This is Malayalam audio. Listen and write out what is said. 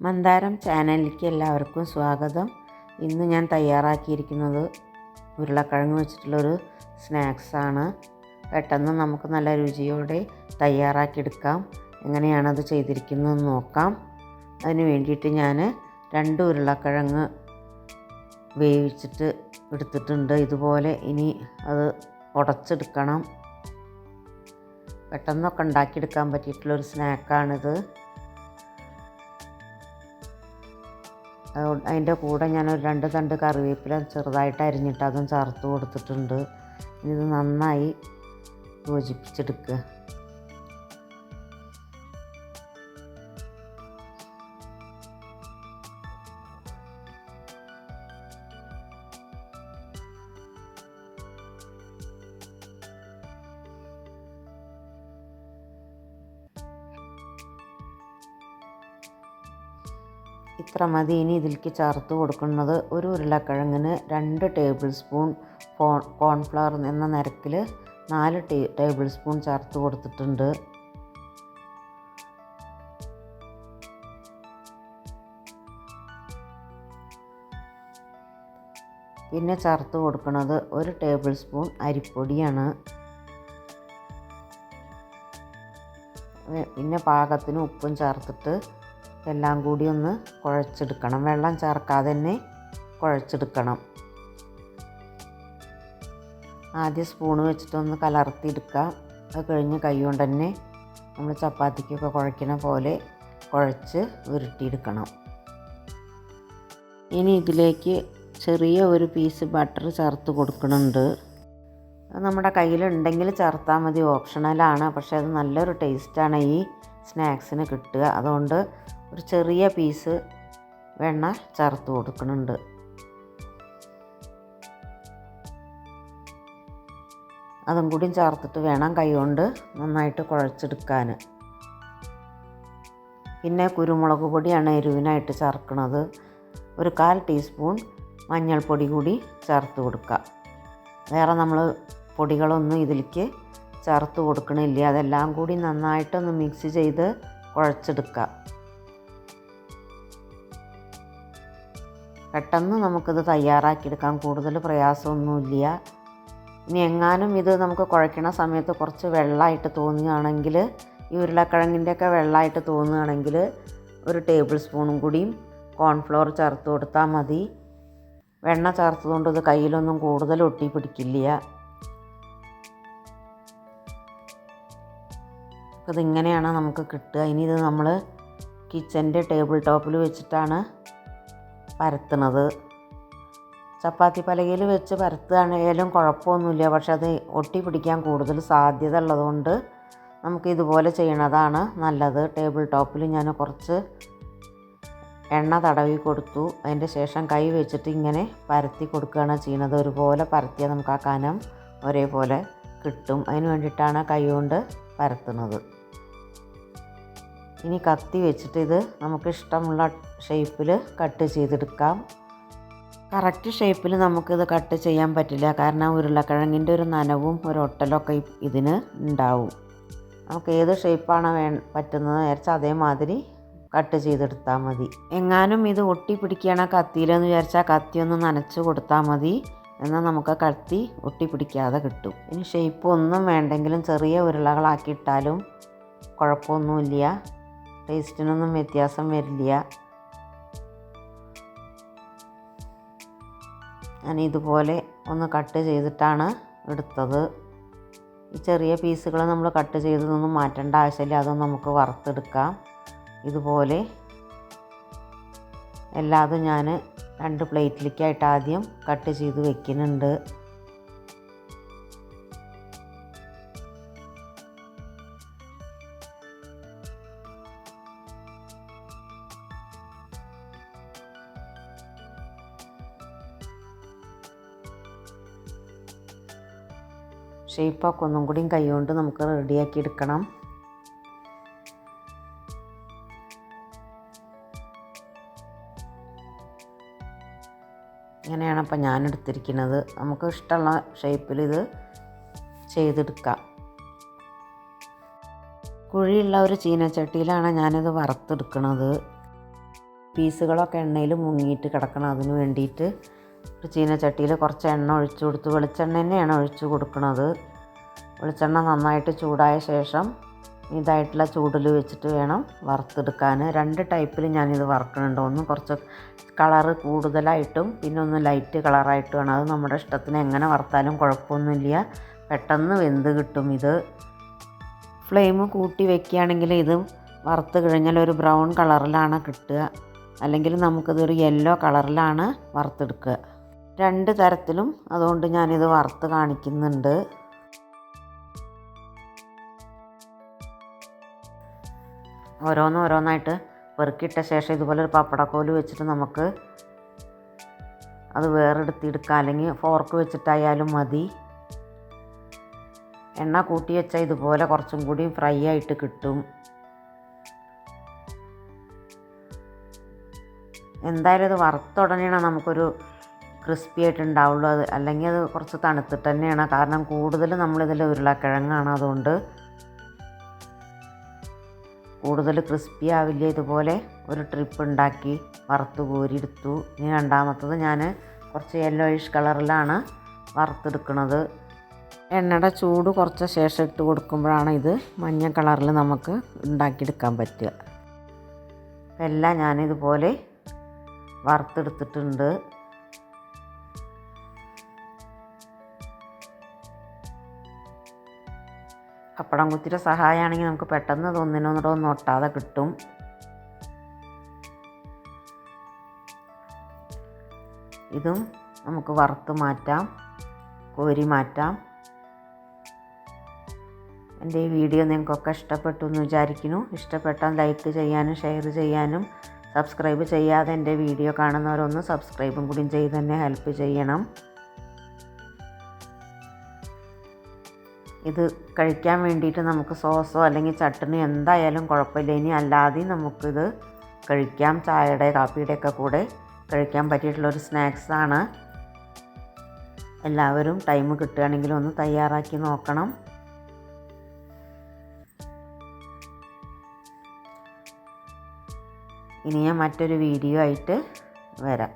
മന്ദാരം ചാനലിലേക്ക് എല്ലാവർക്കും സ്വാഗതം. ഇന്ന് ഞാൻ തയ്യാറാക്കിയിരിക്കുന്നത് ഉരുളക്കിഴങ്ങ് വെച്ചിട്ടുള്ളൊരു സ്നാക്സാണ്. പെട്ടെന്ന് നമുക്ക് നല്ല രുചിയോടെ തയ്യാറാക്കിയെടുക്കാം. എങ്ങനെയാണത് ചെയ്തിരിക്കുന്നതെന്ന് നോക്കാം. അതിന് വേണ്ടിയിട്ട് ഞാൻ 2 ഉരുളക്കിഴങ്ങ് വേവിച്ചിട്ട് എടുത്തിട്ടുണ്ട്. ഇതുപോലെ ഇനി അത് ഉടച്ചെടുക്കണം. പെട്ടെന്നൊക്കെ ഉണ്ടാക്കിയെടുക്കാൻ പറ്റിയിട്ടുള്ളൊരു സ്നാക്കാണിത്. അതിൻ്റെ കൂടെ ഞാനൊരു 2 തണ്ട് കറിവേപ്പില ചെറുതായിട്ട് അരിഞ്ഞിട്ട് അതും ചേർത്ത് കൊടുത്തിട്ടുണ്ട്. ഇത് നന്നായി യോജിപ്പിച്ചെടുക്കുക. ഇത്ര മതി. ഇനി ഇതിലേക്ക് ചേർത്ത് കൊടുക്കുന്നത് ഒരു ഉരുളക്കിഴങ്ങിന് 2 ടേബിൾ സ്പൂൺ കോൺഫ്ലവർ എന്ന നിരക്കിൽ 4 ടേബിൾ സ്പൂൺ ചേർത്ത് കൊടുത്തിട്ടുണ്ട്. പിന്നെ ചേർത്ത് കൊടുക്കുന്നത് 1 ടേബിൾ സ്പൂൺ അരിപ്പൊടിയാണ്. പിന്നെ പാകത്തിന് ഉപ്പും ചേർത്തിട്ട് എല്ലാം കൂടി ഒന്ന് കുഴച്ചെടുക്കണം. വെള്ളം ചേർക്കാതെ തന്നെ കുഴച്ചെടുക്കണം. ആദ്യം സ്പൂണ് വെച്ചിട്ടൊന്ന് കലർത്തിയെടുക്കാം. അത് കഴിഞ്ഞ് കൈ കൊണ്ട് തന്നെ നമ്മൾ ചപ്പാത്തിക്കൊക്കെ കുഴയ്ക്കണ പോലെ കുഴച്ച് ഉരുട്ടിയെടുക്കണം. ഇനി ഇതിലേക്ക് ചെറിയ ഒരു പീസ് ബട്ടർ ചേർത്ത് കൊടുക്കുന്നുണ്ട്. അത് നമ്മുടെ കയ്യിലുണ്ടെങ്കിൽ ചേർത്താൽ മതി, ഓപ്ഷണലാണ്. പക്ഷേ അത് നല്ലൊരു ടേസ്റ്റാണ് ഈ സ്നാക്സിന് കിട്ടുക. അതുകൊണ്ട് ഒരു ചെറിയ പീസ് വെണ്ണ ചേർത്ത് കൊടുക്കുന്നുണ്ട്. അതും കൂടി ചേർത്തിട്ട് വേണം കൈകൊണ്ട് നന്നായിട്ട് കുഴച്ചെടുക്കാൻ. പിന്നെ കുരുമുളക് പൊടിയാണ് എരിവിനായിട്ട് ചേർക്കുന്നത്. ഒരു 1/4 ടീസ്പൂൺ മഞ്ഞൾപ്പൊടി കൂടി ചേർത്ത് കൊടുക്കുക. വേറെ നമ്മൾ പൊടികളൊന്നും ഇതിലേക്ക് ചേർത്ത് കൊടുക്കണില്ല. അതെല്ലാം കൂടി നന്നായിട്ടൊന്ന് മിക്സ് ചെയ്ത് കുഴച്ചെടുക്കുക. പെട്ടെന്ന് നമുക്കിത് തയ്യാറാക്കിയെടുക്കാം. കൂടുതൽ പ്രയാസമൊന്നുമില്ല. ഇനി എങ്ങാനും ഇത് നമുക്ക് കുഴയ്ക്കണ സമയത്ത് കുറച്ച് വെള്ളമായിട്ട് തോന്നുകയാണെങ്കിൽ, ഈ ഉരുളക്കിഴങ്ങിൻ്റെയൊക്കെ വെള്ളമായിട്ട് തോന്നുകയാണെങ്കിൽ 1 ടേബിൾ സ്പൂണും കൂടിയും കോൺഫ്ലവർ ചേർത്ത് കൊടുത്താൽ മതി. വെണ്ണ ചേർത്തതുകൊണ്ട് ഇത് കയ്യിലൊന്നും കൂടുതൽ ഒട്ടി പിടിക്കില്ല. ഇതിങ്ങനെയാണ് നമുക്ക് കിട്ടുക. ഇനി ഇത് നമ്മൾ കിച്ചൻ്റെ ടേബിൾ ടോപ്പിൽ വെച്ചിട്ടാണ് പരത്തുന്നത്. ചപ്പാത്തി പലകയിൽ വെച്ച് പരത്തുകയാണെങ്കിലും കുഴപ്പമൊന്നുമില്ല. പക്ഷെ അത് ഒട്ടി പിടിക്കാൻ കൂടുതൽ സാധ്യത ഉള്ളതുകൊണ്ട് നമുക്ക് ഇതുപോലെ ചെയ്യണതാണ് നല്ലത്. ടേബിൾ ടോപ്പിൽ ഞാൻ കുറച്ച് എണ്ണ തടവി കൊടുത്തു. അതിൻ്റെ ശേഷം കൈ വെച്ചിട്ട് ഇങ്ങനെ പരത്തി കൊടുക്കുകയാണ് ചെയ്യുന്നത്. ഒരുപോലെ പരത്തിയാൽ നമുക്ക് ആ കനം ഒരേപോലെ കിട്ടും. അതിന് വേണ്ടിയിട്ടാണ് കൈ കൊണ്ട് പരത്തുന്നത്. ഇനി കത്തി വെച്ചിട്ട് ഇത് നമുക്ക് ഇഷ്ടമുള്ള ഷേപ്പിൽ കട്ട് ചെയ്തെടുക്കാം. കറക്റ്റ് ഷേപ്പിൽ നമുക്കിത് കട്ട് ചെയ്യാൻ പറ്റില്ല. കാരണം ഉരുളക്കിഴങ്ങിൻ്റെ ഒരു നനവും ഒരു ഒട്ടലൊക്കെ ഇതിന് ഉണ്ടാവും. നമുക്ക് ഏത് ഷേപ്പാണ് പറ്റുന്നത് വിചാരിച്ചാൽ അതേമാതിരി കട്ട് ചെയ്തെടുത്താൽ മതി. എങ്ങാനും ഇത് ഒട്ടി പിടിക്കുകയാണ് കത്തിയിലെന്ന് വിചാരിച്ചാൽ കത്തി ഒന്ന് നനച്ച് കൊടുത്താൽ മതി. എന്നാൽ നമുക്ക് കത്തി ഒട്ടി പിടിക്കാതെ കിട്ടും. ഇനി ഷേപ്പ് ഒന്നും വേണ്ടെങ്കിലും ചെറിയ ഉരുളകളാക്കിയിട്ടാലും കുഴപ്പമൊന്നുമില്ല. ടേസ്റ്റിനൊന്നും വ്യത്യാസം വരില്ല. ഞാൻ ഇതുപോലെ ഒന്ന് കട്ട് ചെയ്തിട്ടാണ് എടുത്തത്. ഈ ചെറിയ പീസുകൾ നമ്മൾ കട്ട് ചെയ്തതൊന്നും മാറ്റേണ്ട ആവശ്യമില്ല. അതൊന്നും നമുക്ക് വറുത്തെടുക്കാം. ഇതുപോലെ എല്ലാതും ഞാൻ 2 പ്ലേറ്റിലേക്കായിട്ട് ആദ്യം കട്ട് ചെയ്ത് വെക്കുന്നുണ്ട്. ഷേപ്പൊക്കെ ഒന്നും കൂടി കൈകൊണ്ട് നമുക്ക് റെഡിയാക്കി എടുക്കണം. ഇങ്ങനെയാണ് അപ്പം ഞാൻ എടുത്തിരിക്കുന്നത്. നമുക്ക് ഇഷ്ടമുള്ള ഷേപ്പിൽ ഇത് ചെയ്തെടുക്കാം. കുഴിയുള്ള ഒരു ചീനച്ചട്ടിയിലാണ് ഞാനിത് വറുത്തെടുക്കുന്നത്. പീസുകളൊക്കെ എണ്ണയിൽ മുങ്ങിയിട്ട് കിടക്കണം. അതിന് വേണ്ടിയിട്ട് ഒരു ചീനച്ചട്ടിയിൽ കുറച്ച് എണ്ണ ഒഴിച്ചു കൊടുത്ത്, വെളിച്ചെണ്ണ തന്നെയാണ് ഒഴിച്ചു കൊടുക്കുന്നത്. വെളിച്ചെണ്ണ നന്നായിട്ട് ചൂടായ ശേഷം ഇതായിട്ടുള്ള ചൂടിൽ വെച്ചിട്ട് വേണം വറുത്തെടുക്കാൻ. 2 ടൈപ്പിൽ ഞാനിത് വറുക്കുന്നുണ്ട്. ഒന്ന് കുറച്ച് കളറ് കൂടുതലായിട്ടും പിന്നെ ഒന്ന് ലൈറ്റ് കളറായിട്ടുമാണ്. അത് നമ്മുടെ ഇഷ്ടത്തിന് എങ്ങനെ വറുത്താലും കുഴപ്പമൊന്നുമില്ല, പെട്ടെന്ന് വെന്ത് കിട്ടും. ഇത് ഫ്ലെയിം കൂട്ടി വെക്കുകയാണെങ്കിൽ ഇത് വറുത്ത് കഴിഞ്ഞാൽ ഒരു ബ്രൗൺ കളറിലാണ് കിട്ടുക, അല്ലെങ്കിൽ നമുക്കിതൊരു യെല്ലോ കളറിലാണ് വറുത്തെടുക്കുക. 2 തരത്തിലും അതുകൊണ്ട് ഞാനിത് വറുത്ത് കാണിക്കുന്നുണ്ട്. ഓരോന്നായിട്ട് പെറുക്കിയിട്ട ശേഷം ഇതുപോലെ ഒരു പപ്പടക്കോല് വെച്ചിട്ട് നമുക്ക് അത് വേറെടുത്തെടുക്കാം, അല്ലെങ്കിൽ ഫോർക്ക് വെച്ചിട്ടായാലും മതി. എണ്ണ കൂട്ടി വെച്ചാൽ ഇതുപോലെ കുറച്ചും കൂടി ഫ്രൈ ആയിട്ട് കിട്ടും. എന്തായാലും ഇത് വറുത്ത ഉടനെയാണ് നമുക്കൊരു ക്രിസ്പി ആയിട്ട് ഉണ്ടാവുള്ളൂ. അത് അല്ലെങ്കിൽ അത് കുറച്ച് തണുത്തിട്ട് തന്നെയാണ്. കാരണം കൂടുതൽ നമ്മളിതിൽ ഉരുളക്കിഴങ്ങാണ്, അതുകൊണ്ട് കൂടുതൽ ക്രിസ്പി ആവില്ല. ഇതുപോലെ ഒരു ട്രിപ്പ് ഉണ്ടാക്കി വറുത്ത് കോരിയെടുത്തു. ഇനി രണ്ടാമത്തത് ഞാൻ കുറച്ച് യെല്ലോയിഷ് കളറിലാണ് വറുത്തെടുക്കുന്നത്. എണ്ണയുടെ ചൂട് കുറച്ച് ശേഷം ഇട്ട് കൊടുക്കുമ്പോഴാണ് ഇത് മഞ്ഞ കളറിൽ നമുക്ക് ഉണ്ടാക്കിയെടുക്കാൻ പറ്റുക. എല്ലാം ഞാനിതുപോലെ വറുത്തെടുത്തിട്ടുണ്ട്. പപ്പടം കുത്തിയുടെ സഹായമാണെങ്കിൽ നമുക്ക് പെട്ടെന്ന് ഇത് ഒന്നിനൊന്നും ഒട്ടാതെ കിട്ടും. ഇതും നമുക്ക് വറുത്ത് മാറ്റാം, കോരി മാറ്റാം. എൻ്റെ ഈ വീഡിയോ നിങ്ങൾക്കൊക്കെ ഇഷ്ടപ്പെട്ടു എന്ന് വിചാരിക്കുന്നു. ഇഷ്ടപ്പെട്ടാൽ ലൈക്ക് ചെയ്യാനും ഷെയർ ചെയ്യാനും, സബ്സ്ക്രൈബ് ചെയ്യാതെ എൻ്റെ വീഡിയോ കാണുന്നവരൊന്ന് സബ്സ്ക്രൈബും കൂടി ചെയ്ത് തന്നെ ഹെൽപ്പ് ചെയ്യണം. ഇത് കഴിക്കാൻ വേണ്ടിയിട്ട് നമുക്ക് സോസോ അല്ലെങ്കിൽ ചട്ടണിയോ എന്തായാലും കുഴപ്പമില്ല. ഇനി അല്ലാതെയും നമുക്കിത് കഴിക്കാം. ചായയുടെ കാപ്പിയുടെ ഒക്കെ കൂടെ കഴിക്കാൻ പറ്റിയിട്ടുള്ളൊരു സ്നാക്സാണ്. എല്ലാവരും ടൈം കിട്ടുകയാണെങ്കിൽ ഒന്ന് തയ്യാറാക്കി നോക്കണം. ഇനി ഞാൻ മറ്റൊരു വീഡിയോ ആയിട്ട് വരാം.